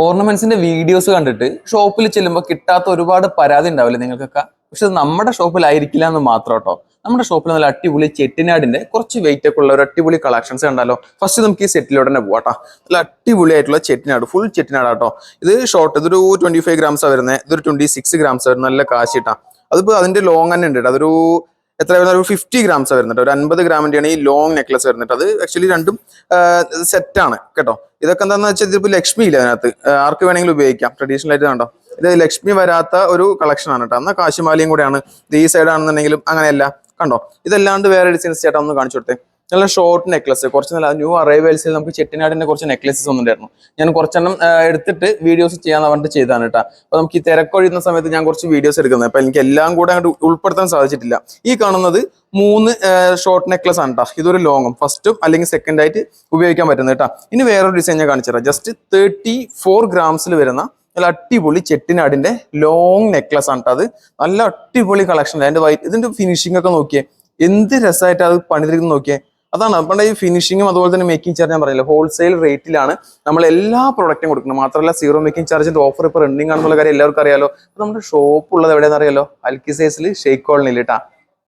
ഓർണമെന്റ്സിന്റെ videos കണ്ടിട്ട് ഷോപ്പിൽ ചെല്ലുമ്പോൾ കിട്ടാത്ത ഒരുപാട് പരാതി ഉണ്ടാവില്ലേ നിങ്ങൾക്കൊക്കെ. പക്ഷെ ഇത് നമ്മുടെ ഷോപ്പിലായിരിക്കില്ല എന്ന് മാത്രം കേട്ടോ. നമ്മുടെ ഷോപ്പിൽ നല്ല അടിപൊളി ചെട്ടിനാടിന്റെ കുറച്ച് വെയിറ്റ് ഒക്കെ ഉള്ള ഒരു അടിപൊളി കളക്ഷൻസ് കണ്ടാലോ. ഫസ്റ്റ് നമുക്ക് ഈ സെറ്റിലോട്ട് തന്നെ പോവാട്ടോ. നല്ല അടിപൊളിയായിട്ടുള്ള ചെട്ടിനാട്, ഫുൾ ചെട്ടിനാടാട്ടോ. ഇത് ഷോർട്ട്, ഇതൊരു 25 ഗ്രാംസാണ് വരുന്നത്. ഇതൊരു 26 ഗ്രാംസ് വരുന്നത്. നല്ല കാശിട്ടാ. അതിപ്പോ അതിന്റെ ലോങ് തന്നെ ഉണ്ട്. അതൊരു എത്ര വരുന്നത്, ഒരു 50 ഗ്രാംസ് വരുന്നുണ്ട്. ഒരു 50 ഗ്രാമിന്റെയാണ് ഈ ലോങ് നെക്ലസ് വരുന്നത്. അത് ആക്ച്വലി രണ്ടും സെറ്റാണ് കേട്ടോ. ഇതൊക്കെ എന്താണെന്ന് വെച്ചാൽ ഇതിപ്പോ ലക്ഷ്മി ഇല്ല അതിനകത്ത്, ആർക്ക് വേണമെങ്കിലും ഉപയോഗിക്കാം. ട്രഡീഷണൽ ആയിട്ട് കണ്ടോ, ഇത് ലക്ഷ്മി വരാത്ത ഒരു കളക്ഷൻ ആണ് കേട്ടോ. എന്നാൽ കാശിമാലിയും കൂടെയാണ്. ഇത് ഈ സൈഡ് ആണെന്നുണ്ടെങ്കിലും അങ്ങനെയല്ല കണ്ടോ. ഇതല്ലാണ്ട് വേറെ ഡിസൈൻസ് ചേട്ടാ ഒന്ന് കാണിച്ചു കൊടുത്തേ. നല്ല ഷോർട്ട് നെക്ലസ്, കുറച്ച് നല്ല ന്യൂ അറൈവൽസിൽ നമുക്ക് ചെട്ടിനാടിന്റെ കുറച്ച് നെക്ലസസ് ഒന്നുണ്ടായിരുന്നു. ഞാൻ കുറച്ചെണ്ണം എടുത്തിട്ട് വീഡിയോസ് ചെയ്യാന്ന് പറഞ്ഞിട്ട് ചെയ്താണ് കേട്ടോ. അപ്പൊ നമുക്ക് ഈ തിരക്കൊഴിയുന്ന സമയത്ത് ഞാൻ കുറച്ച് വീഡിയോസ് എടുക്കുന്നത്, അപ്പൊ എനിക്ക് എല്ലാം കൂടെ അങ്ങോട്ട് ഉൾപ്പെടുത്താൻ സാധിച്ചിട്ടില്ല. ഈ കാണുന്നത് 3 ഷോർട്ട് നെക്ലസ് ആണ് കേട്ടോ. ഇതൊരു ലോങ്ങും ഫസ്റ്റും അല്ലെങ്കിൽ സെക്കൻഡ് ആയിട്ട് ഉപയോഗിക്കാൻ പറ്റുന്നത് കേട്ടോ. ഇനി വേറൊരു ഡിസൈൻ ഞാൻ കാണിച്ചു തരാം. ജസ്റ്റ് 34 ഗ്രാംസിൽ വരുന്ന നല്ല അടിപൊളി ചെട്ടിനാടിന്റെ ലോങ് നെക്ലസ് ആണ് കേട്ടോ. അത് നല്ല അടിപൊളി കളക്ഷൻ. അതിന്റെ ഇതിന്റെ ഫിനിഷിംഗ് ഒക്കെ നോക്കിയേ, എന്ത് രസമായിട്ട് അത് പണിതിരിക്കുന്നത് നോക്കിയേ. അതാണ് നമ്മുടെ ഈ ഫിനിഷിങ്ങും അതുപോലെ തന്നെ മേക്കിംഗ് ചാർജ് ഞാൻ പറഞ്ഞില്ല, ഹോൾസെയിൽ റേറ്റിലാണ് നമ്മൾ എല്ലാ പ്രോഡക്റ്റും കൊടുക്കുന്നത്. മാത്രമല്ല സീറോ മേക്കിംഗ് ചാർജിന്റെ ഓഫർ ഇപ്പോൾ റണ്ണിംഗ് ആണെന്നുള്ള കാര്യം എല്ലാവർക്കും അറിയാലോ. നമ്മുടെ ഷോപ്പ് ഉള്ളത് എവിടെയാണെന്ന് അറിയാലോ, അൽക്കിസൈസിൽ ഷെയ്ഖ് കോളനിയിൽ കേട്ടാ.